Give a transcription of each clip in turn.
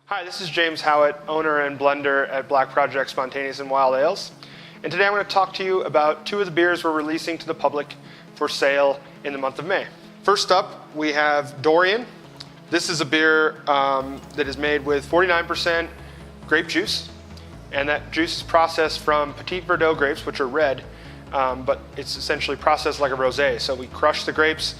Hi, this is James Howat, owner and blender at Black Project Spontaneous and Wild Ales. And today I'm going to talk to you about two of the beers we're releasing to the public for sale in the month of May. First up, we have DORIAN. This is a beer that is made with 49% grape juice, and that juice is processed from Petit Verdot grapes, which are red, but it's essentially processed like a rosé. So we crush the grapes,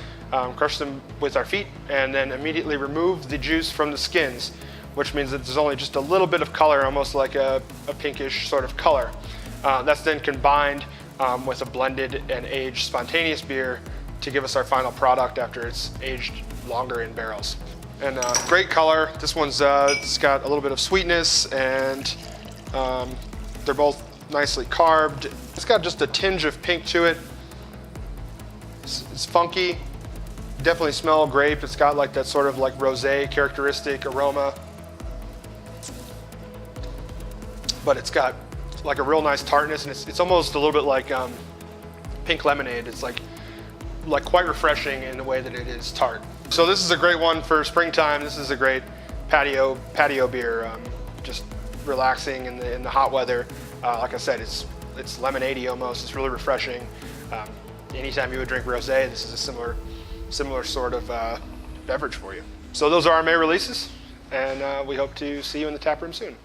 crush them with our feet, and then immediately remove the juice from the skins, which means that there's only just a little bit of color, almost like a pinkish sort of color. That's then combined with a blended and aged spontaneous beer to give us our final product after it's aged longer in barrels. And great color. This one's it's got a little bit of sweetness, and they're both nicely carved. It's got just a tinge of pink to it. It's funky. Definitely smell grape. It's got like that sort of like rosé characteristic aroma. But it's got like a real nice tartness, and it's almost a little bit like pink lemonade. It's like quite refreshing in the way that it is tart. So this is a great one for springtime. This is a great patio beer, just relaxing in the hot weather. Like I said, it's lemonade-y almost. It's really refreshing. Anytime you would drink rosé, this is a similar sort of beverage for you. So those are our May releases, and we hope to see you in the tap room soon.